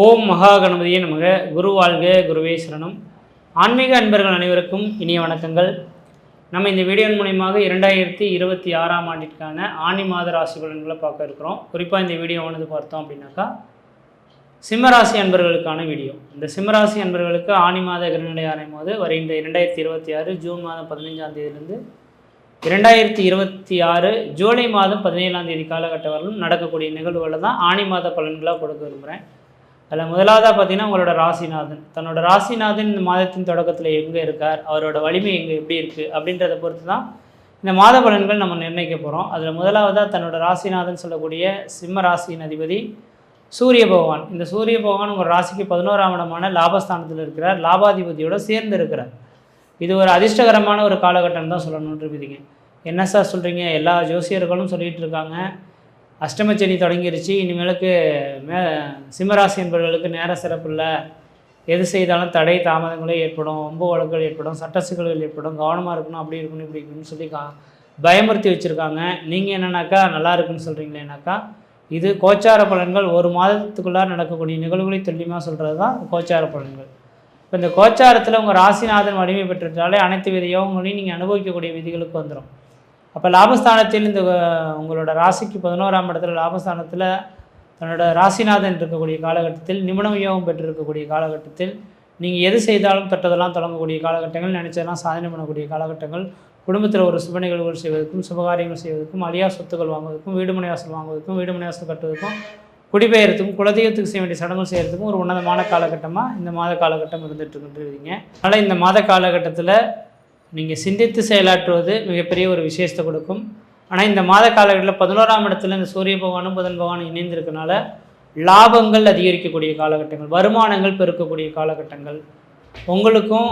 ஓம் மகா கணபதியே நமக. குரு வாழ்க, குருவே சரணம். ஆன்மீக அன்பர்கள் அனைவருக்கும் இனிய வணக்கங்கள். நம்ம இந்த வீடியோன் மூலயமாக 2026ஆம் ஆண்டிற்கான ஆனி மாத ராசி பலன்களை பார்க்க இருக்கிறோம். குறிப்பாக இந்த வீடியோவானது பார்த்தோம் அப்படின்னாக்கா சிம்மராசி அன்பர்களுக்கான வீடியோ. இந்த சிம்மராசி அன்பர்களுக்கு ஆனி மாத கிரகநிலை ஆராயும் போது வருகின்ற 2026 ஜூன் மாதம் 15ஆம் தேதியிலிருந்து 2026 ஜூலை மாதம் 17ஆம் தேதி காலகட்டம் வரலும் நடக்கக்கூடிய நிகழ்வுகளை தான் ஆனி மாத பலன்களாக கொடுக்க விரும்புகிறேன். அதில் முதலாவதாக பார்த்தீங்கன்னா உங்களோட ராசிநாதன் தன்னோட ராசிநாதன் இந்த மாதத்தின் தொடக்கத்தில் எங்கே இருக்கார், அவரோட வலிமை எங்கே எப்படி இருக்குது அப்படின்றத பொறுத்து தான் இந்த மாத பலன்கள் நம்ம நிர்ணயிக்க போகிறோம். அதில் முதலாவதாக தன்னோட ராசிநாதன் சொல்லக்கூடிய சிம்ம ராசியின் அதிபதி சூரிய பகவான். இந்த சூரிய பகவான் உங்கள் ராசிக்கு 11ஆம் இடமான லாபஸ்தானத்தில் இருக்கிறார், லாபாதிபதியோடு சேர்ந்து இருக்கிறார். இது ஒரு அதிர்ஷ்டகரமான ஒரு காலகட்டம் தான் சொல்லணும்னு இருக்குதுங்க. என்ன சார் சொல்கிறீங்க, எல்லா ஜோசியர்களும் சொல்லிகிட்டு இருக்காங்க அஷ்டமச்சனி தொடங்கிருச்சு, இனிமேலுக்கு சிம்மராசி என்பவர்களுக்கு நேர சிறப்பு இல்லை, எது செய்தாலும் தடை தாமதங்களே ஏற்படும், ஒம்பு வழக்குகள் ஏற்படும், சட்ட சிக்கல்கள் ஏற்படும், கவனமாக இருக்கணும், அப்படி இருக்கணும் இப்படி இருக்கணும்னு சொல்லி பயமுறுத்தி வச்சுருக்காங்க. நீங்கள் என்னன்னாக்கா நல்லா இருக்குன்னு சொல்கிறீங்களேனாக்கா இது கோச்சார பலன்கள். ஒரு மாதத்துக்குள்ளார நடக்கக்கூடிய நிகழ்வுகளை துல்லியமாக சொல்கிறது தான் கோச்சார பலன்கள். இப்போ இந்த கோச்சாரத்தில் உங்கள் ராசிநாதன் வலிமை பெற்றுட்டாலே அனைத்து வித யோகங்களையும் நீங்கள் அனுபவிக்கக்கூடிய விதிகளுக்கு வந்துடும். அப்போ லாபஸ்தானத்தில் இந்த உங்களோட ராசிக்கு 11ஆம் இடத்துல லாபஸ்தானத்தில் தன்னோட ராசிநாதன் இருக்கக்கூடிய காலகட்டத்தில் நிபுணம் யோகம் பெற்றிருக்கக்கூடிய காலகட்டத்தில் நீங்கள் எது செய்தாலும் தொட்டதெல்லாம் தொடங்கக்கூடிய காலகட்டங்கள், நினைச்சதெல்லாம் சாதனை பண்ணக்கூடிய காலகட்டங்கள், குடும்பத்தில் ஒரு சுப நிகழ்வுகள் செய்வதற்கும் சுபகாரியங்கள் செய்வதற்கும் அழியா சொத்துக்கள் வாங்குவதற்கும் வீடுமனை வாசல் வாங்குவதற்கும் வீடுமனை வாசல் கட்டுவதற்கும் குடிபெயர்த்துக்கும் குலதெய்வத்துக்கு செய்ய வேண்டிய சடங்குகள் செய்கிறதுக்கும் ஒரு உன்னதமான காலகட்டமாக இந்த மாத காலகட்டம் இருந்துகிட்ருக்குன்றீங்க. அதனால் இந்த மாத காலகட்டத்தில் நீங்கள் சிந்தித்து செயலாற்றுவது மிகப்பெரிய ஒரு விசேஷத்தை கொடுக்கும். ஆனால் இந்த மாத காலகட்டத்தில் 11ஆம் இடத்துல இந்த சூரிய பகவானும் புதன் பகவானும் இணைந்திருக்கனால லாபங்கள் அதிகரிக்கக்கூடிய காலகட்டங்கள், வருமானங்கள் பெருக்கக்கூடிய காலகட்டங்கள், உங்களுக்கும்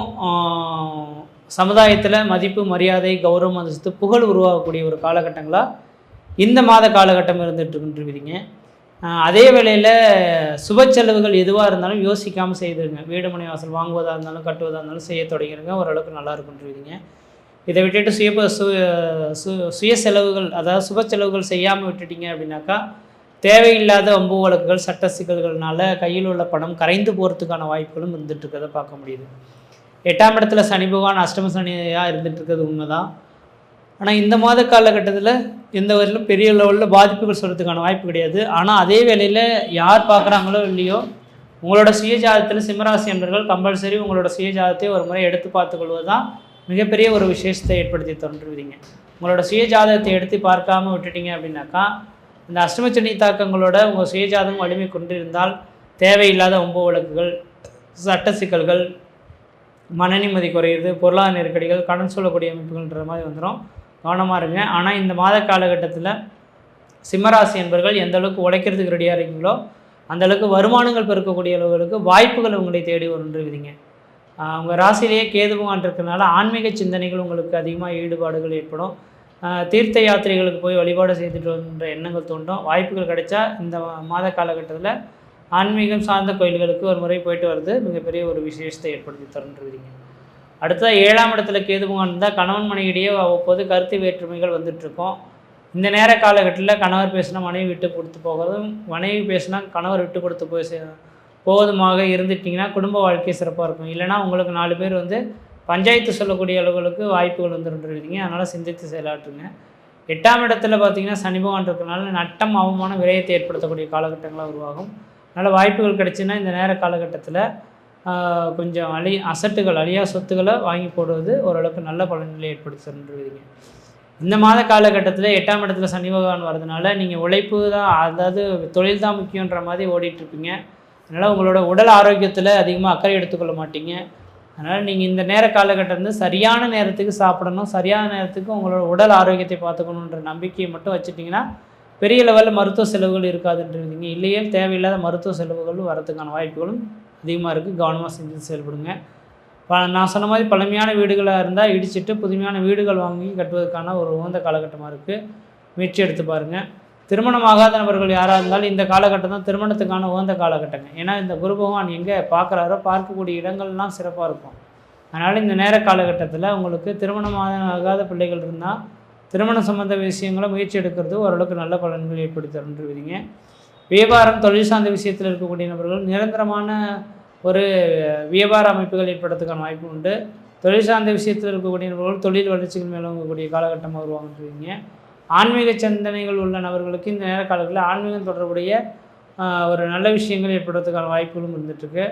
சமுதாயத்தில் மதிப்பு மரியாதை கௌரவம் அந்தஸ்து புகழ் உருவாகக்கூடிய ஒரு காலகட்டங்களாக இந்த மாத காலகட்டம் இருந்துகிட்ருக்குன்றீங்க. அதே வேளையில் சுப செலவுகள் எதுவாக இருந்தாலும் யோசிக்காமல் செய்துருங்க. வீடு மனை வாசல் வாங்குவதாக இருந்தாலும் கட்டுவதாக இருந்தாலும் செய்ய தொடங்கிடுங்க, ஓரளவுக்கு நல்லா இருக்குன்றீங்க. இதை விட்டுட்டு சுய செலவுகள், அதாவது சுப செலவுகள் செய்யாமல் விட்டுட்டீங்க அப்படின்னாக்கா தேவையில்லாத வம்பு வழக்குகள் சட்ட சிக்கல்கள்னால கையில் உள்ள பணம் கரைந்து போகிறதுக்கான வாய்ப்புகளும் இருந்துகிட்ருக்கிறத பார்க்க முடியுது. 8ஆம் இடத்துல சனி பகவான் அஷ்டம சனியாக இருந்துகிட்ருக்கிறது உண்மைதான். ஆனால் இந்த மாத காலகட்டத்தில் எந்த வரையிலும் பெரிய லெவலில் பாதிப்புகள் சொல்கிறதுக்கான வாய்ப்பு கிடையாது. ஆனால் அதே வேளையில் யார் பார்க்குறாங்களோ இல்லையோ உங்களோட சுயஜாதத்தில் சிம்மராசி என்பவர்கள் கம்பல்சரி உங்களோட சுயஜாதத்தை ஒரு முறை எடுத்து பார்த்துக்கொள்வது தான் மிகப்பெரிய ஒரு விசேஷத்தை ஏற்படுத்தி தோன்றுவீங்க. உங்களோட சுயஜாதகத்தை எடுத்து பார்க்காம விட்டுட்டீங்க அப்படின்னாக்கா இந்த அஷ்டமச்சனி தாக்கங்களோட உங்கள் சுயஜாதகம் வலிமை கொண்டிருந்தால் தேவையில்லாத ஒம்பு வழக்குகள் சட்ட சிக்கல்கள், மன நிம்மதி குறையிறது, பொருளாதார நெருக்கடிகள், கடன் சொல்லக்கூடிய அமைப்புகள்ன்ற மாதிரி வந்துடும். கவனமாக இருங்க. ஆனால் இந்த மாத காலகட்டத்தில் சிம்மராசி என்பவர்கள் எந்த அளவுக்கு உழைக்கிறதுக்கு ரெடியாக இருக்கீங்களோ அந்தளவுக்கு வருமானங்கள் பெருக்கக்கூடிய அளவுகளுக்கு வாய்ப்புகள் உங்களை தேடி வருன்றீங்க. உங்கள் ராசியிலேயே கேது பகவான் இருக்கிறதுனால ஆன்மீக சிந்தனைகள் உங்களுக்கு அதிகமாக ஈடுபாடுகள் ஏற்படும். தீர்த்த யாத்திரைகளுக்கு போய் வழிபாடு செய்துட்டு வந்த எண்ணங்கள் தோன்றும். வாய்ப்புகள் கிடைச்சா இந்த மாத காலகட்டத்தில் ஆன்மீகம் சார்ந்த கோயில்களுக்கு ஒரு முறை போயிட்டு வர்றது மிகப்பெரிய ஒரு விசேஷத்தை ஏற்படுத்தி தருன்றீங்க. அடுத்ததாக 7ஆம் இடத்துல கேது பகவான் இருந்தால் கணவன் மனைவியிடையே அவ்வப்போது கருத்து வேற்றுமைகள் வந்துட்டுருக்கோம். இந்த நேர காலகட்டத்தில் கணவர் பேசினா மனைவி விட்டு கொடுத்து போகிறதும், மனைவி பேசினா கணவர் விட்டு கொடுத்து போவதுமாக இருந்துட்டிங்கன்னா குடும்ப வாழ்க்கை சிறப்பாக இருக்கும். இல்லைனா உங்களுக்கு 4 பேர் பஞ்சாயத்து சொல்லக்கூடிய அளவுகளுக்கு வாய்ப்புகள் வந்துருந்துருவீங்க. அதனால் சிந்தித்து செயலாற்றுங்க. 8ஆம் இடத்துல பார்த்திங்கன்னா சனி பகவான் இருக்கிறனால நட்டம் அவமான விரயத்தை ஏற்படுத்தக்கூடிய காலகட்டங்களாக உருவாகும். அதனால் வாய்ப்புகள் கிடைச்சுன்னா இந்த நேர காலகட்டத்தில் கொஞ்சம் அசட்டுகள் அழியா சொத்துக்களை வாங்கி போடுவது ஓரளவுக்கு நல்ல பலன்களை ஏற்படுத்தி தருவீங்க. இந்த மாத காலகட்டத்தில் 8ஆம் இடத்துல சனி பகவான் வரதுனால நீங்கள் உழைப்பு தான், அதாவது தொழில் தான் முக்கியன்ற மாதிரி ஓடிட்டுருப்பீங்க. அதனால் உங்களோட உடல் ஆரோக்கியத்தில் அதிகமாக அக்கறை எடுத்துக்கொள்ள மாட்டீங்க. அதனால் நீங்கள் இந்த நேர காலகட்டம் சரியான நேரத்துக்கு சாப்பிடணும், சரியான நேரத்துக்கு உங்களோட உடல் ஆரோக்கியத்தை பார்த்துக்கணுன்ற நம்பிக்கையை மட்டும் வச்சுட்டிங்கன்னா பெரிய லெவலில் மருத்துவ செலவுகள் இருக்காதுன்றீங்க. இல்லையே தேவையில்லாத மருத்துவ செலவுகளும் வரதுக்கான வாய்ப்புகளும் அதிகமாக இருக்குது. கவனமாக செஞ்சு செயல்படுங்க. நான் சொன்ன மாதிரி பழமையான வீடுகளாக இருந்தால் இடிச்சிட்டு புதுமையான வீடுகள் வாங்கி கட்டுவதற்கான ஒரு உகந்த காலகட்டமாக இருக்குது. முயற்சி எடுத்து பாருங்கள். திருமணமாகாத நபர்கள் யாராக இருந்தாலும் இந்த காலகட்டம் தான் திருமணத்துக்கான உகந்த காலகட்டங்க. ஏன்னா இந்த குரு பகவான் எங்கே பார்க்குறாரோ பார்க்கக்கூடிய இடங்கள்லாம் சிறப்பாக இருக்கும். அதனால் இந்த நேர காலகட்டத்தில் உங்களுக்கு திருமணமாகாத பிள்ளைகள் இருந்தால் திருமணம் சம்மந்த விஷயங்களை முயற்சி எடுக்கிறது ஓரளவுக்கு நல்ல பலன்கள் ஏற்படுத்தி தருன்றீங்க. வியாபாரம் தொழில் சார்ந்த விஷயத்தில் இருக்கக்கூடிய நபர்கள் நிரந்தரமான ஒரு வியாபார அமைப்புகள் ஏற்படுறதுக்கான வாய்ப்பு உண்டு. தொழில் சார்ந்த விஷயத்தில் இருக்கக்கூடிய நபர்கள் தொழில் வளர்ச்சிகள் மேலோங்கக்கூடிய காலகட்டமாக வருவாங்கன்றீங்க. ஆன்மீக சிந்தனைகள் உள்ள நபர்களுக்கு இந்த நேர காலங்களில் ஆன்மீகம் தொடர்புடைய ஒரு நல்ல விஷயங்கள் ஏற்படுறதுக்கான வாய்ப்புகளும் இருந்துகிட்ருக்கு.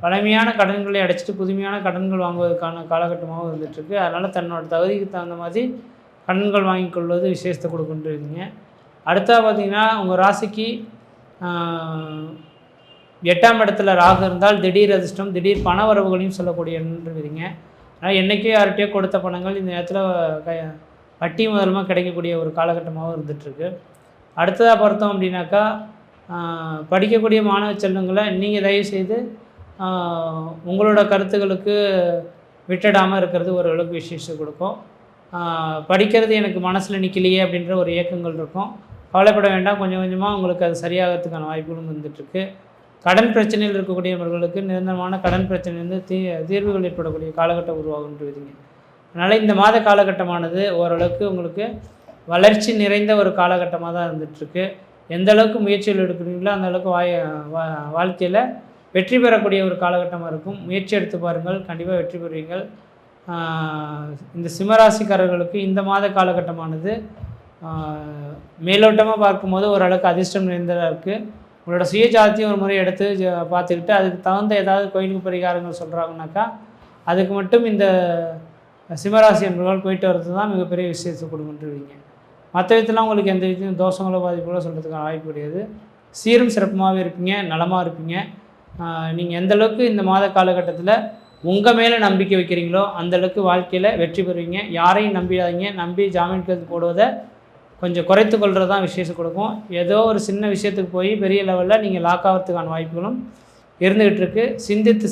பழமையான கடன்களை அடைச்சிட்டு புதுமையான கடன்கள் வாங்குவதற்கான காலகட்டமாகவும் இருந்துகிட்ருக்கு. அதனால் தன்னோட தகுதிக்கு தகுந்த மாதிரி கடன்கள் வாங்கி கொள்வது விசேஷத்தை கொடுக்குன்றீங்க. அடுத்ததாக பார்த்திங்கன்னா உங்கள் ராசிக்கு 8ஆம் இடத்துல ராகு இருந்தால் திடீர் அதிர்ஷ்டம் திடீர் பண வரவுகளையும் சொல்லக்கூடியன்றீங்க. ஆனால் என்றைக்கே யார்கிட்டயோ கொடுத்த பணங்கள் இந்த நேரத்தில் வட்டி முதலமாக கிடைக்கக்கூடிய ஒரு காலகட்டமாகவும் இருந்துகிட்ருக்கு. அடுத்ததாக பார்த்தோம் அப்படின்னாக்கா படிக்கக்கூடிய மாணவ செல்வங்களை நீங்கள் தயவுசெய்து உங்களோட கருத்துக்களுக்கு விட்டுடாமல் இருக்கிறது ஓரளவுக்கு விசேஷம் கொடுக்கும். படிக்கிறது எனக்கு மனசில் நிற்கலையே அப்படின்ற ஒரு இயக்கங்கள் இருக்கும். கவலைப்பட வேண்டாம், கொஞ்சம் கொஞ்சமாக உங்களுக்கு அது சரியாகிறதுக்கான வாய்ப்புகளும் இருந்துகிட்ருக்கு. கடன் பிரச்சனையில் இருக்கக்கூடியவர்களுக்கு நிரந்தரமான கடன் பிரச்சனையிலிருந்து தீர்வுகள் ஏற்படக்கூடிய காலகட்டம் உருவாகுன்றீங்க. அதனால் இந்த மாத காலகட்டமானது ஓரளவுக்கு உங்களுக்கு வளர்ச்சி நிறைந்த ஒரு காலகட்டமாக தான் இருந்துகிட்ருக்கு. எந்த அளவுக்கு முயற்சிகள் எடுக்கிறீங்களோ அந்த அளவுக்கு வாழ்க்கையில் வெற்றி பெறக்கூடிய ஒரு காலகட்டமாக இருக்கும். முயற்சி எடுத்து பாருங்கள், கண்டிப்பாக வெற்றி பெறுவீங்கள். இந்த சிம்மராசிக்காரர்களுக்கு இந்த மாத காலகட்டமானது மேலோட்டமாக பார்க்கும்போது ஓரளவுக்கு அதிர்ஷ்டம் நிறைந்ததாக இருக்குது. உங்களோட சுய ஜாத்தியம் ஒரு முறை எடுத்து பார்த்துக்கிட்டு அதுக்கு தகுந்த ஏதாவது கோயிலுக்கு பரிகாரங்கள் சொல்கிறாங்கனாக்கா அதுக்கு மட்டும் இந்த சிம்மராசி என்பவர்கள் போயிட்டு வர்றது தான் மிகப்பெரிய விஷயத்தை கொடுக்குன்றீங்க. மற்ற விதத்தில் உங்களுக்கு எந்த விதத்தையும் தோஷங்களோ பாதிப்புகளோ சொல்கிறதுக்கான வாய்ப்பு கிடையாது. சீரும் சிறப்புமாகவே இருப்பீங்க, நலமாக இருப்பீங்க. நீங்கள் எந்தளவுக்கு இந்த மாத காலகட்டத்தில் உங்கள் மேலே நம்பிக்கை வைக்கிறீங்களோ அந்தளவுக்கு வாழ்க்கையில் வெற்றி பெறுவீங்க. யாரையும் நம்பிடாதீங்க. நம்பி ஜாமீன் கைது போடுவதை கொஞ்சம் குறைத்து கொள்வது தான் விசேஷம் கொடுக்கும். ஏதோ ஒரு சின்ன விஷயத்துக்கு போய் பெரிய லெவலில் நீங்கள் லாக் ஆகிறதுக்கான வாய்ப்புகளும் இருந்துகிட்டு இருக்குது. சிந்தித்து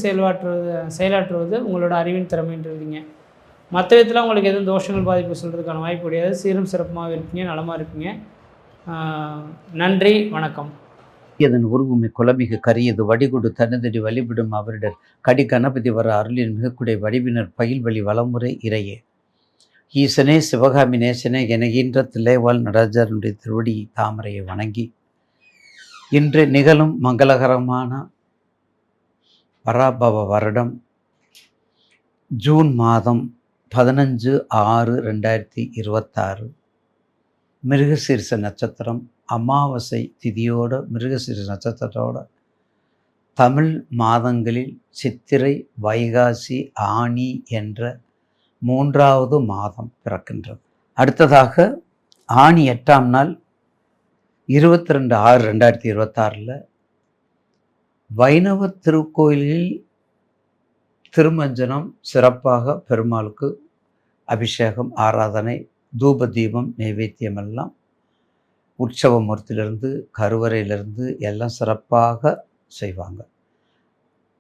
செயலாற்றுவது உங்களோட அறிவின் திறமைன்றீங்க. மற்ற விதத்தில் உங்களுக்கு எதுவும் தோஷங்கள் பாதிப்பு சொல்கிறதுக்கான வாய்ப்பு கிடையாது. சீரும் சிறப்புமாக இருப்பீங்க, நலமாக இருப்பீங்க. நன்றி, வணக்கம். இதன் உருவுமை குலமிகு கரியது வடிகுடு தனதடி வழிபடும் அவரிடர் கடி கணபதி வர அருளின் மிகக்கூடிய வடிவினர் பயில் வழி வளமுறை இறையே. ஈசனே சிவகாமி நேசனே எனகின்ற தில்லைவாழ் நடராஜனுடைய திருவடி தாமரையை வணங்கி இன்று நிகழும் மங்களகரமான பராபவ வருடம் ஜூன் மாதம் 15/6/2026 மிருகசீரிஷ நட்சத்திரம் அமாவாசை திதியோட மிருகசீரிஷ நட்சத்திரத்தோட தமிழ் மாதங்களில் சித்திரை, வைகாசி, ஆனி என்ற 3வது மாதம் பிறக்கின்றது. அடுத்ததாக ஆனி 8ஆம் நாள் 22/6/2026 வைணவ திருக்கோயிலில் திருமஞ்சனம் சிறப்பாக பெருமாளுக்கு அபிஷேகம், ஆராதனை, தூப தீபம், நைவேத்தியம் எல்லாம் உற்சவமூர்த்தியிலிருந்து கருவறையிலிருந்து எல்லாம் சிறப்பாக செய்வாங்க.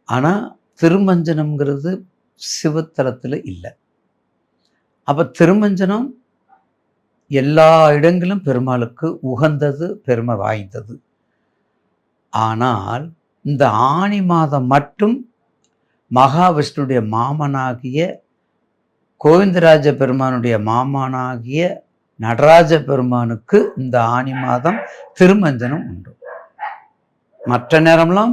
ஆனால் திருமஞ்சனம்ங்கிறது சிவத்தலத்தில் இல்லை. அப்போ திருமஞ்சனம் எல்லா இடங்களும் பெருமாளுக்கு உகந்தது, பெருமை வாய்ந்தது. ஆனால் இந்த ஆனி மாதம் மட்டும் மகாவிஷ்ணுடைய மாமனாகிய கோவிந்தராஜ பெருமானுடைய மாமனாகிய நடராஜ பெருமானுக்கு இந்த ஆனி மாதம் திருமஞ்சனம் உண்டு. மற்ற நேரம்லாம்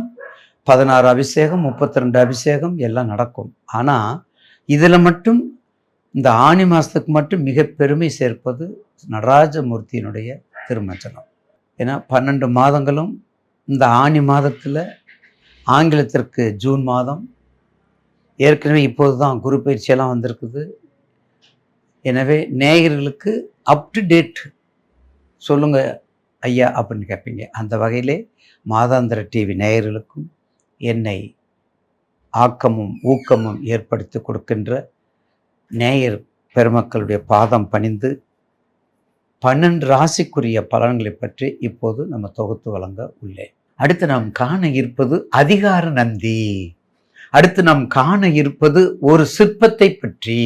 16 அபிஷேகம், 32 அபிஷேகம் எல்லாம் நடக்கும். ஆனால் இதில் மட்டும் இந்த ஆனி மாதத்துக்கு மட்டும் மிக பெருமை சேர்ப்பது நடராஜமூர்த்தியினுடைய திருமஞ்சனம். ஏன்னா 12 மாதங்களும் இந்த ஆனி மாதத்தில், ஆங்கிலத்திற்கு ஜூன் மாதம், ஏற்கனவே இப்போது தான் குரு பயிற்சியெல்லாம் வந்திருக்குது. எனவே நேயர்களுக்கு அப் டு டேட் சொல்லுங்க ஐயா அப்படின்னு கேட்பீங்க. அந்த வகையிலே மாதாந்திர டிவி நேயர்களுக்கும் என்னை ஆக்கமும் ஊக்கமும் ஏற்படுத்தி கொடுக்கின்ற நேயர் பெருமக்களுடைய பாதம் பணிந்து 12 ராசிக்குரிய பலன்களை பற்றி இப்போது நம்ம தொகுத்து வழங்க உள்ளேன். அடுத்து நாம் காண இருப்பது அதிகார நந்தி. அடுத்து நாம் காண இருப்பது ஒரு சிற்பத்தை பற்றி.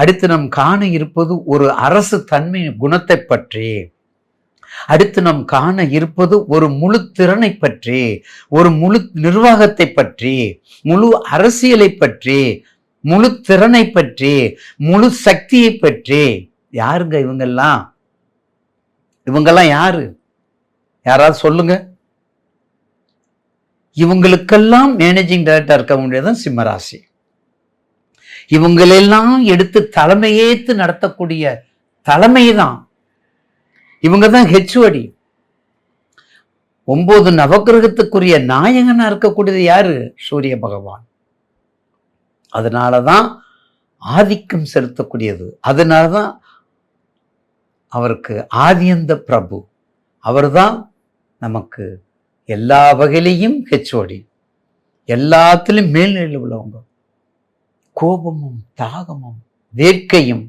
அடுத்து நாம் காண இருப்பது ஒரு அரசு தன்மை குணத்தை பற்றி. அடுத்து நாம் காண இருப்பது ஒரு முழு திறனை பற்றி, ஒரு முழு நிர்வாகத்தை பற்றி, முழு அரசியலை பற்றி, முழு திறனை பற்றி, முழு சக்தியை பற்றி. யாருங்க இவங்கெல்லாம்? இவங்கெல்லாம் யாரு? யாராவது சொல்லுங்க. இவங்களுக்கெல்லாம் மேனேஜிங் டைரக்டர் இருக்க முடியாதான் சிம்மராசி. இவங்களெல்லாம் எடுத்து தலைமையேத்து நடத்தக்கூடிய தலைமை தான் இவங்க தான் ஹெச்ஓடி. 9 நவக்கிரகத்துக்குரிய நாயகனா இருக்கக்கூடியது யாரு? சூரிய பகவான். அதனாலதான் ஆதிக்கம் செலுத்தக்கூடியது. அதனாலதான் அவருக்கு ஆதியந்த பிரபு. அவர்தான் நமக்கு எல்லா வகையிலையும் ஹெச்ஓடி, எல்லாத்திலும் மேல்நிலையில் உள்ளவங்க. கோபமும் தாகமும் வேட்கையும்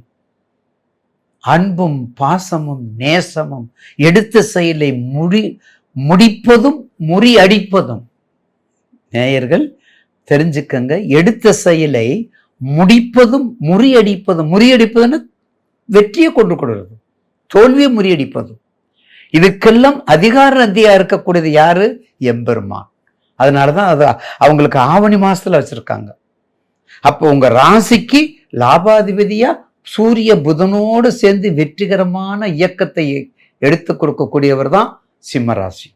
அன்பும் பாசமும் நேசமும் எடுத்த செயலை முடிப்பதும் முறியடிப்பதும். நேயர்கள் தெரிஞ்சுக்கங்க, எடுத்த செயலை முடிப்பதும் முறியடிப்பதும். முறியடிப்பதுன்னு வெற்றியை கொண்டு கொடுறது, தோல்வியை முறியடிப்பதும். இதுக்கெல்லாம் அதிகார நந்தியா இருக்கக்கூடியது யாரு? எம்பெருமான். அதனாலதான் அது அவங்களுக்கு ஆவணி மாசத்துல வச்சிருக்காங்க. அப்போ உங்க ராசிக்கு லாபாதிபதியா சூரிய புதனோடு சேர்ந்து வெற்றிகரமான இயக்கத்தை எடுத்து கொடுக்கக்கூடியவர் தான் சிம்மராசி.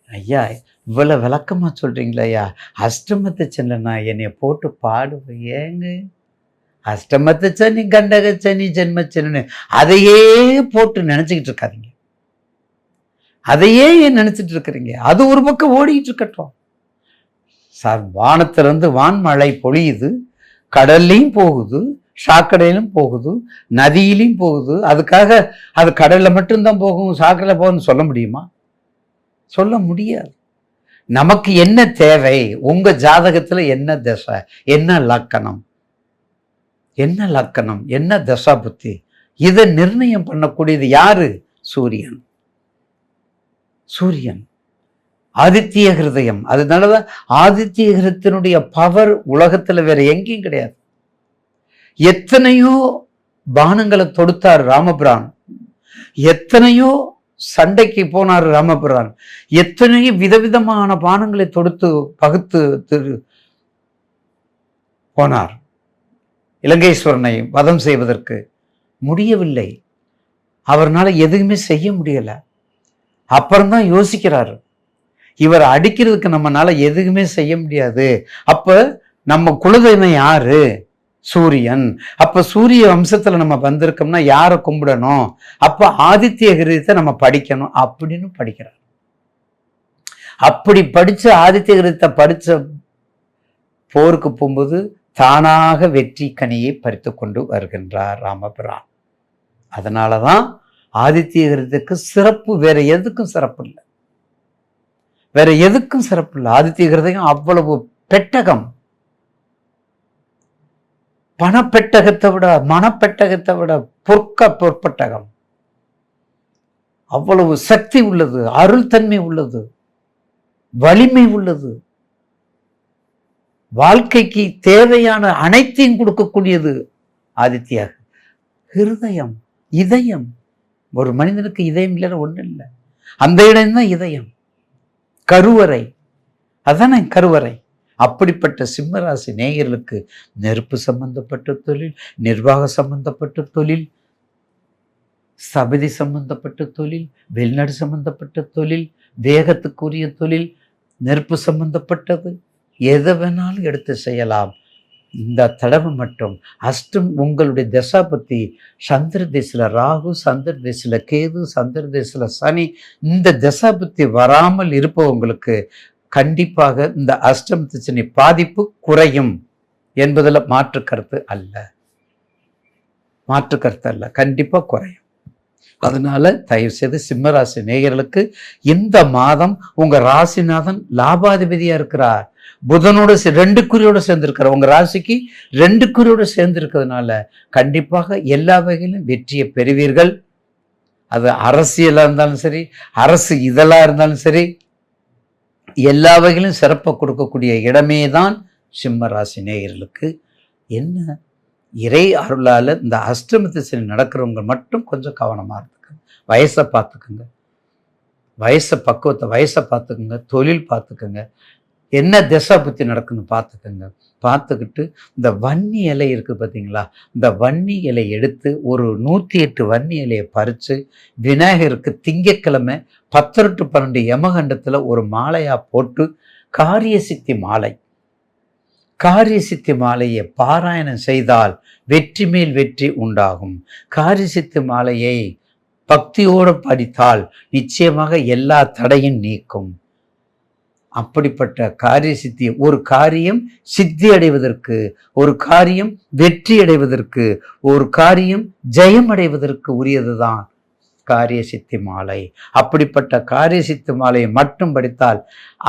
ஐயா இவ்வளவு விளக்கமா சொல்றீங்களா ஐயா? அஷ்டமத்து சனினா என்னைய போட்டு பாடுவேன். ஏங்க அஷ்டமத்து சனி, கண்டக சனி, ஜென்மச்சனி அதையே போட்டு நினைச்சுக்கிட்டு இருக்காதீங்க. அதையே நினைச்சிட்டு இருக்கிறீங்க. அது ஒரு பக்கம் ஓடிட்டு இருக்கட்டும் சார். வானத்திலிருந்து வான்மழை பொழியுது, கடல்லையும் போகுது, சாக்கடையிலும் போகுது, நதியிலையும் போகுது. அதுக்காக அது கடல்ல மட்டும்தான் போகும், சாக்கடையில போகும்னு சொல்ல முடியுமா? சொல்ல முடியாது. நமக்கு என்ன தேவை? உங்க ஜாதகத்துல என்ன தசை, என்ன லக்கணம், என்ன தசா புத்தி, இதை நிர்ணயம் பண்ணக்கூடியது யாரு? சூரியன். சூரியன் ஆதித்ய ஹிருதயம். அதனாலதான் ஆதித்ய ஹிருதத்தினுடைய பவர் உலகத்துல வேற எங்கேயும் கிடையாது. எத்தனையோ பானங்களை தொடுத்தார் ராமபிரான், எத்தனையோ சண்டைக்கு போனார் ராமபிரான், எத்தனையோ விதவிதமான பானங்களை தொடுத்து பகுத்து போனார் இலங்கேஸ்வரனை வதம் செய்வதற்கு. முடியவில்லை, அவர்னால எதுவுமே செய்ய முடியல. அப்புறம்தான் யோசிக்கிறாரு, இவர் அடிக்கிறதுக்கு நம்மனால எதுவுமே செய்ய முடியாது. அப்ப நம்ம குலதெய்வம் யாரு? சூரியன். அப்ப சூரிய வம்சத்துல நம்ம வந்திருக்கோம்னா யாரை கும்பிடணும்? அப்ப ஆதித்ய ஹிருதத்தை நம்ம படிக்கணும் அப்படின்னு படிக்கிறார். அப்படி படிச்ச ஆதித்ய ஹிருதத்தை படிச்ச போருக்கு போகும்போது தானாக வெற்றி கனியை பறித்து கொண்டு வருகின்றார் ராமபிரான். அதனாலதான் ஆதித்ய ஹிருதத்துக்கு சிறப்பு. வேற எதுக்கும் சிறப்பு இல்லை, வேற எதுக்கும் சிறப்பு இல்லை. ஆதித்ய ஹிருதயம் அவ்வளவு பெட்டகம். பணப்பெட்டகத்தை விட, மனப்பெட்டகத்தை விட பொற்பட்டகம். அவ்வளவு சக்தி உள்ளது, அருள் தன்மை உள்ளது, வலிமை உள்ளது, வாழ்க்கைக்கு தேவையான அனைத்தையும் கொடுக்கக்கூடியது ஆதித்ய ஹிருதயம். இதயம். ஒரு மனிதனுக்கு இதயம் இல்லைன்னா ஒண்ணு இல்லை. அந்த இடம்தான் இதயம், கருவறை. அதானே கருவறை. அப்படிப்பட்ட சிம்மராசி நேயர்களுக்கு நெருப்பு சம்பந்தப்பட்ட தொழில், நிர்வாக சம்பந்தப்பட்ட தொழில், சபதி சம்பந்தப்பட்ட தொழில், வெளிநாடு சம்பந்தப்பட்ட தொழில், வேகத்துக்குரிய தொழில், நெருப்பு சம்பந்தப்பட்டது, எதை வேணாலும் எடுத்து செய்யலாம். இந்த தடவை மட்டும் அஷ்டம் உங்களுடைய தசா பத்தி சந்திர தேசில ராகு, சந்திர தேசில கேது, சந்திர தேசில சனி, இந்த தசா பத்தி வராமல் இருப்பவங்களுக்கு கண்டிப்பாக இந்த அஷ்டமத்து சனி பாதிப்பு குறையும் என்பதில் மாற்று கருத்து அல்ல, கண்டிப்பா குறையும். அதனால தயவு செய்து சிம்மராசி நேயர்களுக்கு இந்த மாதம் உங்க ராசிநாதன் லாபாதிபதியா இருக்கிறார், புதனோட 2 குறியோட சேர்ந்திருக்கிறார். உங்க ராசிக்கு 2 குறியோட சேர்ந்து இருக்கிறதுனால கண்டிப்பாக எல்லா வகையிலும் வெற்றியை பெறுவீர்கள். அது அரசியலா இருந்தாலும் சரி, அரசு இதழா இருந்தாலும் சரி, எல்லா வகையிலும் சிறப்பை கொடுக்கக்கூடிய இடமே தான் சிம்ம ராசி நேயர்களுக்கு. என்ன இறை அருளால இந்த அஷ்டமத்து சனி நடக்கிறவங்க மட்டும் கொஞ்சம் கவனமா இருந்துக்குங்க. வயசை பார்த்துக்குங்க, வயசை பக்குவத்தை வயசை பார்த்துக்குங்க, தொழில் பார்த்துக்குங்க. என்ன திசை புத்தி நடக்குன்னு பார்த்துக்கோங்க. பார்த்துக்கிட்டு இந்த வன்னி இலை இருக்குது பார்த்தீங்களா, இந்த வன்னி இலை எடுத்து ஒரு 108 வன்னி இலையை பறித்து விநாயகருக்கு திங்கட்கிழமை 10-12 யமகண்டத்தில் ஒரு மாலையாக போட்டு காரிய சித்தி மாலையை பாராயணம் செய்தால் வெற்றி மேல் வெற்றி உண்டாகும். காரிய சித்தி மாலையை பக்தியோடு படித்தால் நிச்சயமாக எல்லா தடையும் நீக்கும். அப்படிப்பட்ட காரிய சித்தி, ஒரு காரியம் சித்தி அடைவதற்கு, ஒரு காரியம் வெற்றி அடைவதற்கு, ஒரு காரியம் ஜெயம் அடைவதற்கு உரியதுதான் காரிய சித்தி மாலை. அப்படிப்பட்ட காரிய சித்தி மாலையை மட்டும் படித்தால்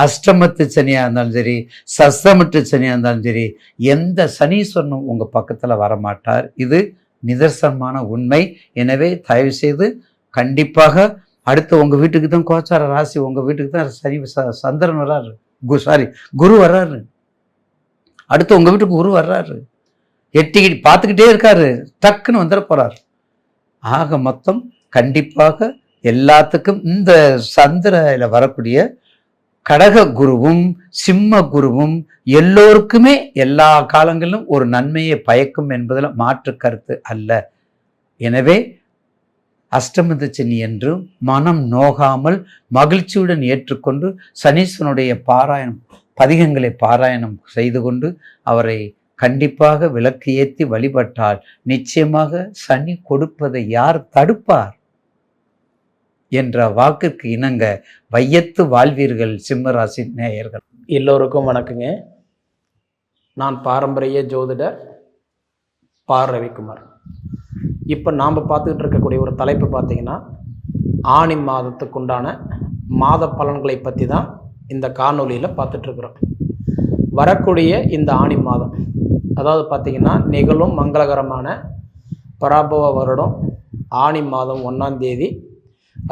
அஷ்டமத்து சனியாக இருந்தாலும் சரி, சஸ்தமத்து சனியாக இருந்தாலும் சரி, எந்த சனீஸ்வரனும் உங்கள் பக்கத்தில் வரமாட்டார். இது நிதர்சனமான உண்மை. எனவே தயவு செய்து கண்டிப்பாக அடுத்து உங்கள் வீட்டுக்கு தான் கோச்சார ராசி, உங்கள் வீட்டுக்கு தான் சனி சந்திரன் வர்றாரு, குரு வர்றாரு. அடுத்து உங்கள் வீட்டுக்கு குரு வர்றாரு, எட்டிக்கிட்டு பார்த்துக்கிட்டே இருக்காரு, டக்குன்னு வந்துட போகிறார். ஆக மொத்தம் கண்டிப்பாக எல்லாத்துக்கும் இந்த சந்திரயில் வரக்கூடிய கடக குருவும் சிம்ம குருவும் எல்லோருக்குமே எல்லா காலங்களிலும் ஒரு நன்மையை பயக்கும் என்பதில் மாற்று கருத்து அல்ல. எனவே அஷ்டமத்து சனி என்று மனம் நோகாமல் மகிழ்ச்சியுடன் ஏற்றுக்கொண்டு சனீஸ்வரனுடைய பதிகங்களை பாராயணம் செய்து கொண்டு அவரை கண்டிப்பாக விளக்கு ஏற்றி வழிபட்டால் நிச்சயமாக சனி கொடுப்பதை யார் தடுப்பார் என்ற வாக்கிற்கு இணங்க வையத்து வாழ்வீர்கள் சிம்மராசி நேயர்கள். எல்லோருக்கும் வணக்கங்க. நான் பாரம்பரிய ஜோதிடர் ரவிக்குமார். இப்போ நாம் பார்த்துக்கிட்டு இருக்கக்கூடிய ஒரு தலைப்பு பார்த்திங்கன்னா ஆணி மாதத்துக்குண்டான மாத பலன்களை பற்றி தான் இந்த காணொலியில் பார்த்துட்ருக்குறோம். வரக்கூடிய இந்த ஆணி மாதம், அதாவது பார்த்திங்கன்னா நிகழும் மங்களகரமான பராபவ வருடம் ஆணி மாதம் 1ஆம் தேதி,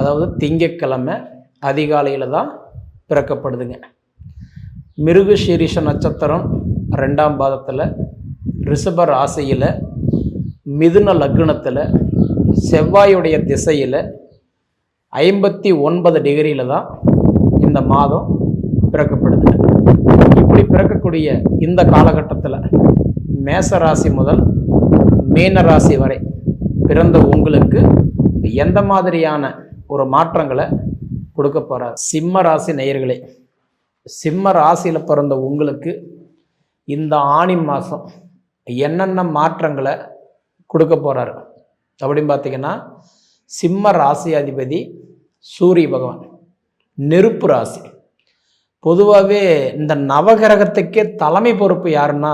அதாவது திங்கட்கிழமை அதிகாலையில் தான் பிறக்கப்படுதுங்க. மிருகசீரிஷ நட்சத்திரம் 2ஆம் பாதத்தில், ரிஷப ராசியில், மிதுன லக்னத்தில், செவ்வாயுடைய திசையில் 59 டிகிரியில் தான் இந்த மாதம் பிறக்கப்படுது. இப்படி பிறக்கக்கூடிய இந்த காலகட்டத்தில் மேச ராசி முதல் மீன ராசி வரை பிறந்த உங்களுக்கு எந்த மாதிரியான ஒரு மாற்றங்களை கொடுக்க போகிறார்? சிம்ம ராசி நேயர்களே, சிம்ம ராசியில் பிறந்த உங்களுக்கு இந்த ஆணி மாதம் என்னென்ன மாற்றங்களை கொடுக்க போகிறாரு அப்படின்னு பார்த்தீங்கன்னா, சிம்ம ராசி அதிபதி சூரிய பகவான், நெருப்பு ராசி. பொதுவாகவே இந்த நவகிரகத்துக்கே தலைமை பொறுப்பு யாருன்னா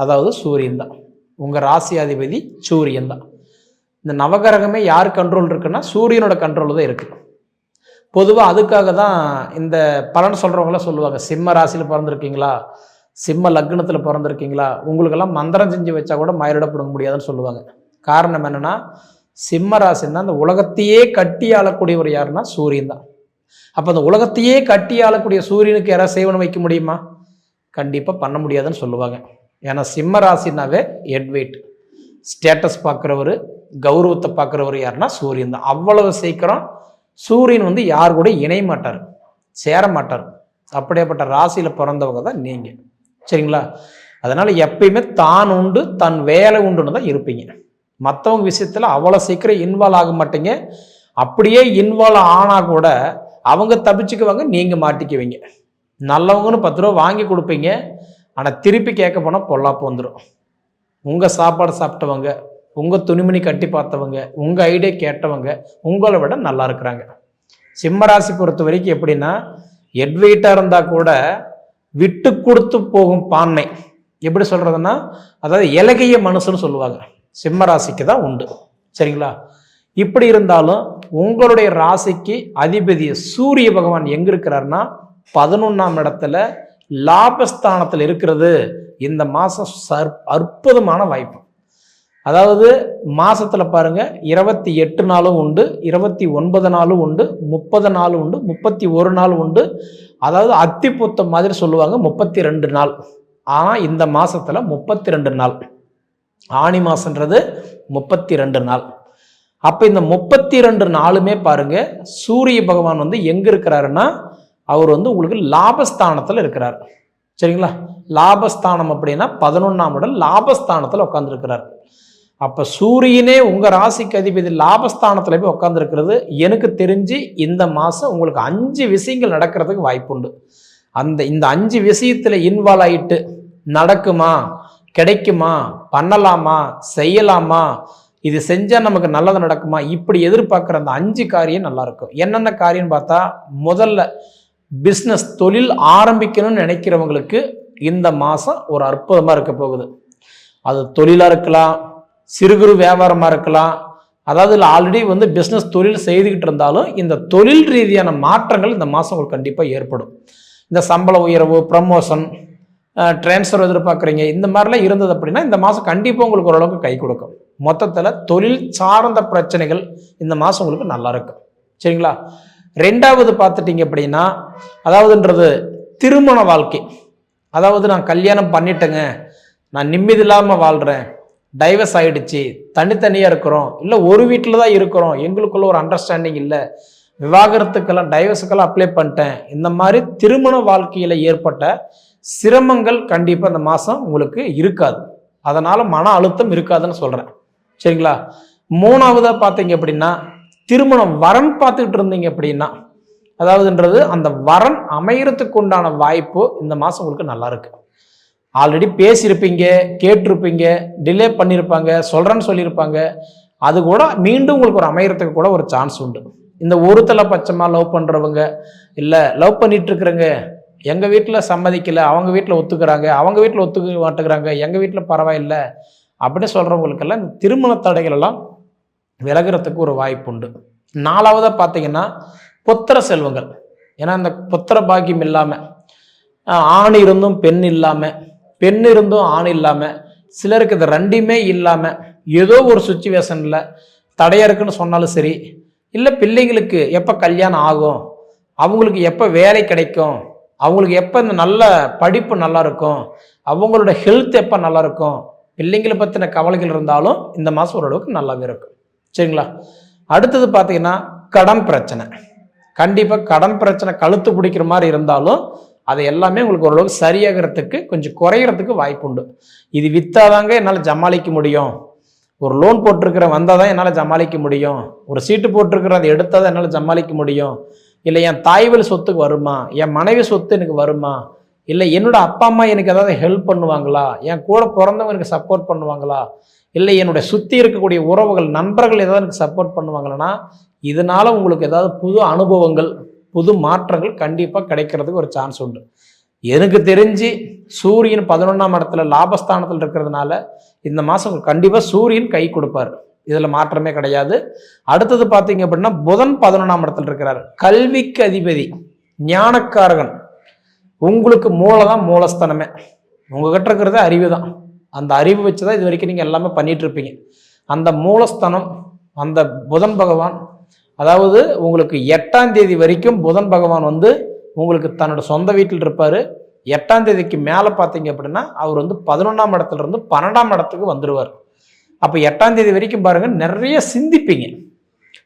அதாவது சூரியன் தான். உங்கள் ராசி அதிபதி சூரியன் தான். இந்த நவகிரகமே யார் கண்ட்ரோல் இருக்குன்னா சூரியனோட கண்ட்ரோல் தான் இருக்குது. பொதுவாக அதுக்காக தான் இந்த பலன் சொல்கிறவங்களாம் சொல்லுவாங்க, சிம்ம ராசியில் பிறந்திருக்கீங்களா, சிம்ம லக்னத்தில் பிறந்திருக்கீங்களா, உங்களுக்கெல்லாம் மந்திரம் செஞ்சு வச்சா கூட மயிரிட பிடுங்க முடியாதுன்னு சொல்லுவாங்க. காரணம் என்னென்னா, சிம்ம ராசின்னா அந்த உலகத்தையே கட்டி ஆளக்கூடியவர் யாருன்னா சூரியன் தான். அப்போ அந்த உலகத்தையே கட்டி ஆளக்கூடிய சூரியனுக்கு யாராவது சேவனம் வைக்க முடியுமா? கண்டிப்பாக பண்ண முடியாதுன்னு சொல்லுவாங்க. ஏன்னா சிம்ம ராசினாவே ஹெட் வெயிட், ஸ்டேட்டஸ் பார்க்குறவர், கௌரவத்தை பார்க்குறவர் யாருன்னா சூரியன் தான். அவ்வளவு சீக்கிரம் சூரியன் யார் கூட இணைய மாட்டார், சேர மாட்டார். அப்படியேப்பட்ட ராசியில் பிறந்தவங்க தான் நீங்கள். சரிங்களா? அதனால் எப்பயுமே தான் உண்டு தன் வேலை உண்டுன்னு தான் இருப்பீங்க. மற்றவங்க விஷயத்தில் அவ்வளோ சீக்கிரம் இன்வால்வ் ஆக மாட்டீங்க. அப்படியே இன்வால்வ் ஆனால் கூட அவங்க தப்பிச்சுக்குவாங்க, நீங்கள் மாட்டிக்குவீங்க. நல்லவங்கன்னு 10 ரூபா வாங்கி கொடுப்பீங்க, ஆனால் திருப்பி கேட்க போனால் பொல்லாப்பு வந்துடும். உங்கள் சாப்பாடு சாப்பிட்டவங்க, உங்கள் துணிமணி கட்டி பார்த்தவங்க, உங்கள் ஐடியா கேட்டவங்க உங்களை விட நல்லா இருக்கிறாங்க. சிம்மராசி பொறுத்த வரைக்கும் எப்படின்னா, ஹெட்வெயிட்டாக இருந்தால் கூட விட்டு கொடுத்து போகும் பான்மை. எப்படி சொல்கிறதுன்னா, அதாவது இலகிய மனுஷன்னு சொல்லுவாங்க, சிம்மராசிக்கு தான் உண்டு. சரிங்களா? இப்படி இருந்தாலும் உங்களுடைய ராசிக்கு அதிபதி சூரிய பகவான் எங்கே இருக்கிறாருன்னா 11ஆம் இடத்துல லாபஸ்தானத்தில் இருக்கிறது. இந்த மாதம் அற்புதமான வாய்ப்பு. அதாவது மாதத்தில் பாருங்கள், 28 நாளும் உண்டு, 29 நாளும் உண்டு, 30 நாளும் உண்டு, 31 நாள் உண்டு. அதாவது அத்திப்புத்தம் மாதிரி சொல்லுவாங்க 32 நாள். ஆனால் இந்த மாதத்தில் 32 நாள். ஆணி மாதன்றது 32 நாள். அப்போ இந்த 32 நாளுமே பாருங்க, சூரிய பகவான் எங்கே இருக்கிறாருன்னா அவர் உங்களுக்கு லாபஸ்தானத்தில் இருக்கிறார். சரிங்களா? லாபஸ்தானம் அப்படின்னா 11ஆம் இடம் லாபஸ்தானத்தில் உட்காந்துருக்கிறார். அப்போ சூரியனே உங்கள் ராசிக்கு அதிபதி லாபஸ்தானத்தில் போய் உட்காந்துருக்கிறது எனக்கு தெரிஞ்சு இந்த மாதம் உங்களுக்கு 5 விஷயங்கள் நடக்கிறதுக்கு வாய்ப்புண்டு. இந்த 5 விஷயத்தில் இன்வால்வ் ஆகிட்டு நடக்குமா, கிடைக்குமா, பண்ணலாமா, செய்யலாமா, இது செஞ்சால் நமக்கு நல்லது நடக்குமா, இப்படி எதிர்பார்க்குற அந்த 5 காரியம் நல்லா இருக்கும். என்னென்ன காரியம்னு பார்த்தா, முதல்ல பிஸ்னஸ் தொழில் ஆரம்பிக்கணும்னு நினைக்கிறவங்களுக்கு இந்த மாதம் ஒரு அற்புதமாக இருக்க போகுது. அது தொழிலாக இருக்கலாம், சிறு குறு வியாபாரமாக இருக்கலாம். அதாவது ஆல்ரெடி பிஸ்னஸ் தொழில் செய்துக்கிட்டு இருந்தாலும் இந்த தொழில் ரீதியான மாற்றங்கள் இந்த மாதம் உங்களுக்கு கண்டிப்பாக ஏற்படும். இந்த சம்பள உயர்வு, ப்ரமோஷன், டிரான்ஸ்ஃபர் எதிர்பார்க்குறீங்க, இந்த மாதிரிலாம் இருந்தது அப்படின்னா இந்த மாதம் கண்டிப்பாக உங்களுக்கு ஓரளவுக்கு கை கொடுக்கும். மொத்தத்தில் தொழில் சார்ந்த பிரச்சனைகள் இந்த மாதம் உங்களுக்கு நல்லா இருக்கும். சரிங்களா? 2வது பார்த்துட்டிங்க அப்படின்னா, அதாவதுன்றது திருமண வாழ்க்கை. அதாவது நான் கல்யாணம் பண்ணிட்டேங்க, நான் நிம்மதி இல்லாமல் வாழ்கிறேன், டைவர்ஸ் ஆகிடுச்சு, தனித்தனியாக இருக்கிறோம், இல்லை ஒரு வீட்டில் தான் இருக்கிறோம், எங்களுக்குள்ள ஒரு அண்டர்ஸ்டாண்டிங் இல்லை, விவாகரத்துக்கெல்லாம் டைவர்ஸுக்கெல்லாம் அப்ளை பண்ணிட்டேன், இந்த மாதிரி திருமண வாழ்க்கையில் ஏற்பட்ட சிரமங்கள் கண்டிப்பாக இந்த மாதம் உங்களுக்கு இருக்காது. அதனால் மன அழுத்தம் இருக்காதுன்னு சொல்கிறேன். சரிங்களா? 3வதாக பார்த்தீங்க அப்படின்னா, திருமணம் வரன் பார்த்துக்கிட்டு இருந்தீங்க அப்படின்னா, அதாவதுன்றது அந்த வரன் அமையறதுக்கு உண்டான வாய்ப்பு இந்த மாதம் உங்களுக்கு நல்லா இருக்கு. ஆல்ரெடி பேசியிருப்பீங்க, கேட்டிருப்பீங்க, டிலே பண்ணியிருப்பாங்க, சொல்கிறேன்னு சொல்லியிருப்பாங்க, அது கூட மீண்டும் உங்களுக்கு ஒரு அமையறதுக்கு கூட ஒரு சான்ஸ் உண்டு. இந்த ஒரு தலை பட்சமாக லவ் பண்ணுறவங்க, இல்லை லவ் பண்ணிட்டு இருக்கிறவங்க, எங்கள் வீட்டில் சம்மதிக்கலை, அவங்க வீட்டில் ஒத்துக்கிறாங்க, அவங்க வீட்டில் ஒத்துக்க மாட்டேங்கிறாங்க, எங்கள் வீட்டில் பரவாயில்லை அப்படின்னு சொல்கிறவங்களுக்கெல்லாம் இந்த திருமண தடைகள் எல்லாம் விலகிறதுக்கு ஒரு வாய்ப்பு உண்டு. 4வதாக பார்த்தீங்கன்னா புத்திர செல்வங்கள். ஏன்னா இந்த புத்திர பாக்கியம் இல்லாமல், ஆண் இருந்தும் பெண் இல்லாமல், பெண் இருந்தும் ஆண் இல்லாமல், சிலருக்கு இது 2மே இல்லாமல் ஏதோ ஒரு சுச்சுவேஷனில் தடையாக இருக்குன்னு சொன்னாலும் சரி, இல்லை பிள்ளைங்களுக்கு எப்போ கல்யாணம் ஆகும், அவங்களுக்கு எப்போ வேலை கிடைக்கும், அவங்களுக்கு எப்போ இந்த நல்ல படிப்பு நல்லா இருக்கும், அவங்களோட ஹெல்த் எப்போ நல்லா இருக்கும், பிள்ளைங்களை பற்றின கவலைகள் இருந்தாலும் இந்த மாதம் ஓரளவுக்கு நல்லாவே இருக்கும். சரிங்களா? அடுத்தது பார்த்தீங்கன்னா கடன் பிரச்சனை. கண்டிப்பாக கடன் பிரச்சனை கழுத்து பிடிக்கிற மாதிரி இருந்தாலும் அது எல்லாமே உங்களுக்கு ஓரளவுக்கு சரியாகிறதுக்கு கொஞ்சம் குறையிறதுக்கு வாய்ப்பு உண்டு. இது விற்றாதாங்க என்னால் சமாளிக்க முடியும், ஒரு லோன் போட்டிருக்கிற வந்தால் தான் என்னால் சமாளிக்க முடியும், ஒரு சீட்டு போட்டிருக்கிற அதை எடுத்தால் தான் என்னால் சமாளிக்க முடியும், இல்லை என் தாய்வழி சொத்துக்கு வருமா, என் மனைவி சொத்து எனக்கு வருமா, இல்லை என்னோட அப்பா அம்மா எனக்கு ஏதாவது ஹெல்ப் பண்ணுவாங்களா, என் கூட பிறந்தவங்க எனக்கு சப்போர்ட் பண்ணுவாங்களா, இல்லை என்னுடைய சுற்றி இருக்கக்கூடிய உறவுகள் நண்பர்கள் ஏதாவது எனக்கு சப்போர்ட் பண்ணுவாங்களா, இதனால் உங்களுக்கு ஏதாவது புது அனுபவங்கள், புது மாற்றங்கள் கண்டிப்பாக கிடைக்கிறதுக்கு ஒரு சான்ஸ் உண்டு. எனக்கு தெரிஞ்சு சூரியன் 11ஆம் இடத்துல லாபஸ்தானத்தில் இருக்கிறதுனால இந்த மாதம் கண்டிப்பாக சூரியன் கை கொடுப்பார், இதில் மாற்றமே கிடையாது. அடுத்தது பார்த்தீங்க அப்படின்னா புதன் 11ஆம் இடத்துல இருக்கிறார், கல்விக்கு அதிபதி, ஞானக்காரகன். உங்களுக்கு மூளை தான் மூலஸ்தானமே, உங்ககிட்ட இருக்கிறது அறிவு தான். அந்த அறிவு வச்சு தான் இது வரைக்கும் நீங்கள் எல்லாமே பண்ணிட்டு இருப்பீங்க. அந்த மூலஸ்தானம் அந்த புதன் பகவான், அதாவது உங்களுக்கு 8ஆம் தேதி வரைக்கும் புதன் பகவான் உங்களுக்கு தன்னோட சொந்த வீட்டில் இருப்பார். 8ஆம் தேதிக்கு மேலே பார்த்தீங்க அப்படின்னா அவர் 11ஆம் இடத்துல இருந்து 12ஆம் இடத்துக்கு வந்துடுவார். அப்போ 8ஆம் தேதி வரைக்கும் பாருங்கள் நிறைய சிந்திப்பீங்க.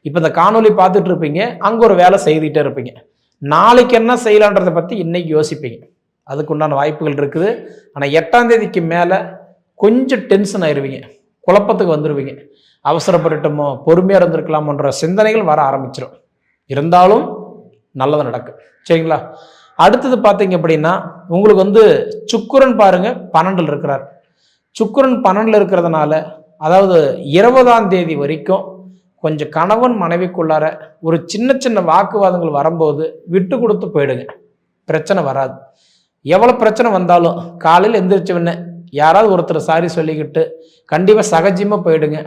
இப்போ இந்த காணொலி பார்த்துட்டு இருப்பீங்க, அங்கே ஒரு வேலை செய்துகிட்டே இருப்பீங்க, நாளைக்கு என்ன செய்யலான்றதை பற்றி இன்னைக்கு யோசிப்பீங்க. அதுக்கு உண்டான வாய்ப்புகள் இருக்குது. ஆனால் 8ஆம் தேதிக்கு மேலே கொஞ்சம் டென்ஷன் ஆயிடுவீங்க, குழப்பத்துக்கு வந்துடுவீங்க. அவசரப்பட்டுட்டோமோ, பொறுமையாக இருந்திருக்கலாமோன்ற சிந்தனைகள் வர ஆரம்பிச்சிடும். இருந்தாலும் நல்லது நடக்கும். சரிங்களா? அடுத்தது பார்த்தீங்க அப்படின்னா உங்களுக்கு சுக்கிரன் பாருங்க 12 இருக்கிறார். சுக்கிரன் 12 இருக்கிறதுனால, அதாவது 20ஆம் தேதி வரைக்கும் கொஞ்சம் கணவன் மனைவிக்குள்ளார ஒரு சின்ன சின்ன வாக்குவாதங்கள் வரும்போது விட்டு கொடுத்து போயிடுங்க, பிரச்சனை வராது. எவ்வளோ பிரச்சனை வந்தாலும் காலையில் எந்திரிச்சவொடனே யாராவது ஒருத்தர் சாரி சொல்லிக்கிட்டு கண்டிப்பாக சகஜமாக போயிடுங்க.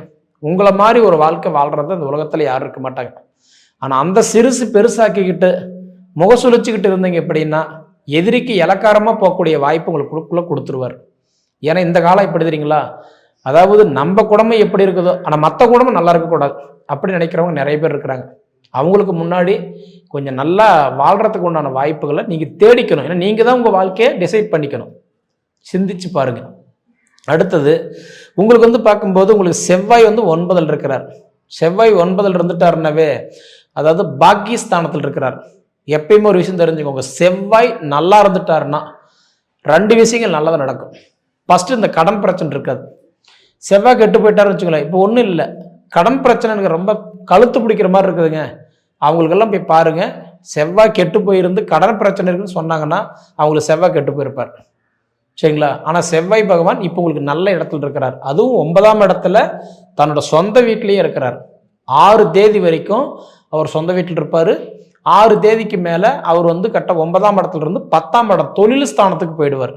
உங்களை மாதிரி ஒரு வாழ்க்கை வாழ்கிறது அந்த உலகத்தில் யாரும் இருக்க மாட்டாங்க. ஆனால் அந்த சிறுசு பெருசாக்கிக்கிட்டு முகசுழிச்சுக்கிட்டு இருந்தீங்க அப்படின்னா எதிரிக்கு இலக்காரமாக போகக்கூடிய வாய்ப்பு உங்களுக்குள்ள கொடுத்துருவார். ஏன்னா இந்த காலம் எப்படி தெரியுங்களா, அதாவது நம்ம குடும்பம் எப்படி இருக்குதோ ஆனால் மற்ற குடும்பம் நல்லா இருக்கக்கூடாது அப்படி நினைக்கிறவங்க நிறைய பேர் இருக்கிறாங்க. அவங்களுக்கு முன்னாடி கொஞ்சம் நல்லா வாழ்கிறதுக்கு உண்டான வாய்ப்புகளை நீங்கள் தேடிக்கணும். ஏன்னா நீங்கள் தான் உங்கள் வாழ்க்கையை டிசைட் பண்ணிக்கணும். சிந்திச்சு பாருங்க. அடுத்தது உங்களுக்கு பார்க்கும்போது உங்களுக்கு செவ்வாய் 9ல் இருக்கிறார். செவ்வாய் 9ல் இருந்துட்டாருனாவே, அதாவது பாக்கியஸ்தானத்தில் இருக்கிறார். எப்பயுமே ஒரு விஷயம் தெரிஞ்சுக்கோங்க, செவ்வாய் நல்லா இருந்துட்டாருன்னா 2 விஷயங்கள் நல்லதாக நடக்கும். ஃபஸ்ட்டு இந்த கடன் பிரச்சனை இருக்காது. செவ்வாய் கெட்டு போயிட்டாருன்னு வச்சுக்கோங்களேன். இப்போ ஒன்றும் இல்லை, கடன் பிரச்சனை எனக்கு ரொம்ப கழுத்து பிடிக்கிற மாதிரி இருக்குதுங்க, அவங்களுக்கெல்லாம் போய் பாருங்கள். செவ்வாய் கெட்டு போயிருந்து கடன் பிரச்சனை இருக்குன்னு சொன்னாங்கன்னா அவங்களுக்கு செவ்வாய் கெட்டு போயிருப்பார். சரிங்களா? ஆனால் செவ்வாய் பகவான் இப்போ உங்களுக்கு நல்ல இடத்துல இருக்கிறார். அதுவும் 9ஆம் இடத்துல தன்னோட சொந்த வீட்டிலேயே இருக்கிறார். 6 தேதி வரைக்கும் அவர் சொந்த வீட்டில் இருப்பார். 6 தேதிக்கு மேலே அவர் வந்து கரெக்டாக 9ஆம் இடத்துல இருந்து 10ஆம் இடம் தொழில் ஸ்தானத்துக்கு போயிடுவார்.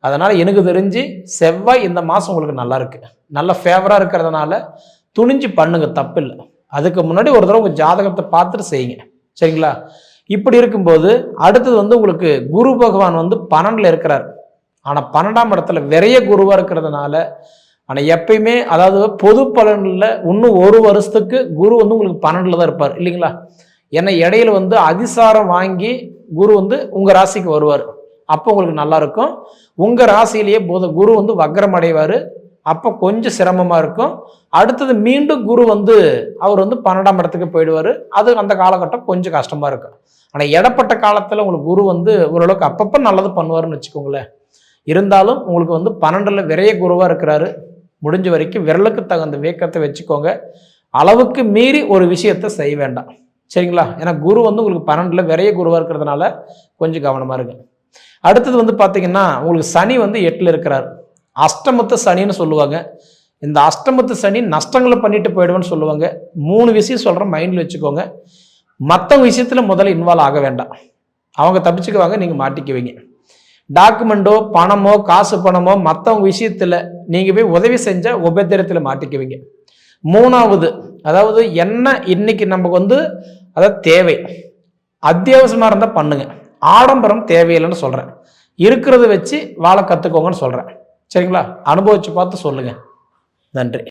அதனால் எனக்கு தெரிஞ்சு செவ்வாய் இந்த மாதம் உங்களுக்கு நல்லா இருக்கு, நல்ல ஃபேவராக இருக்கிறதுனால துணிஞ்சு பண்ணுங்க, தப்பு இல்லை. அதுக்கு முன்னாடி ஒரு தடவை உங்கள் ஜாதகத்தை பார்த்துட்டு செய்யுங்க. சரிங்களா? இப்படி இருக்கும்போது அடுத்தது வந்து உங்களுக்கு குரு பகவான் வந்து 12ல் இருக்கிறார். ஆனால் 12ஆம் இடத்துல விரைய குருவாக இருக்கிறதுனால, ஆனால் எப்பயுமே அதாவது பொது பலனில் இன்னும் 1 வருஷத்துக்கு குரு வந்து உங்களுக்கு 12ல் தான் இருப்பார் இல்லைங்களா? ஏன்னா இடையில வந்து அதிசாரம் வாங்கி குரு வந்து உங்கள் ராசிக்கு வருவார். அப்போ உங்களுக்கு நல்லா இருக்கும். உங்கள் ராசியிலேயே குரு வந்து வக்ரம் அடைவார். அப்போ கொஞ்சம் சிரமமாக இருக்கும். அடுத்தது மீண்டும் குரு வந்து அவர் வந்து 12ஆம் இடத்துக்கு போயிடுவார். அது அந்த காலகட்டம் கொஞ்சம் கஷ்டமாக இருக்கும். ஆனால் இடப்பட்ட காலத்தில் உங்களுக்கு குரு வந்து ஓரளவுக்கு அப்பப்போ நல்லது பண்ணுவார்னு வச்சுக்கோங்களேன். இருந்தாலும் உங்களுக்கு வந்து 12ல் விரைய குருவாக இருக்கிறாரு. முடிஞ்ச வரைக்கும் விரலுக்கு தகுந்த வேக்கத்தை வச்சுக்கோங்க. அளவுக்கு மீறி ஒரு விஷயத்தை செய்ய வேண்டாம். சரிங்களா? ஏன்னா குரு வந்து உங்களுக்கு 12ல் விரைய குருவாக இருக்கிறதுனால கொஞ்சம் கவனமாக இருக்கு. அடுத்தது வந்து பார்த்தீங்கன்னா உங்களுக்கு சனி வந்து 8ல் இருக்கிறார். அஷ்டமத்து சனின்னு சொல்லுவாங்க. இந்த அஷ்டமத்து சனி நஷ்டங்களை பண்ணிட்டு போயிடுவேன்னு சொல்லுவாங்க. 3 விஷயம் சொல்கிறேன், மைண்டில் வச்சுக்கோங்க. மற்றவங்க விஷயத்தில் முதல்ல இன்வால்வ் ஆக வேண்டாம். அவங்க தப்பிச்சுக்குவாங்க, நீங்கள் மாட்டிக்குவீங்க. டாக்குமெண்ட்டோ பணமோ காசு பணமோ மற்றவங்க விஷயத்தில் நீங்கள் போய் உதவி செஞ்சால் உபத்திரத்தில் மாட்டிக்குவீங்க. 3வது அதாவது என்ன இன்னைக்கு நமக்கு வந்து அதாவது தேவை, அத்தியாவசியமாக இருந்தால் பண்ணுங்க, ஆடம்பரம் தேவையில்லைன்னு சொல்கிறேன். இருக்கிறத வச்சு வாழ கற்றுக்கோங்கன்னு சொல்கிறேன். சரிங்களா? அனுபவிச்சு பார்த்து சொல்லுங்கள். நன்றி.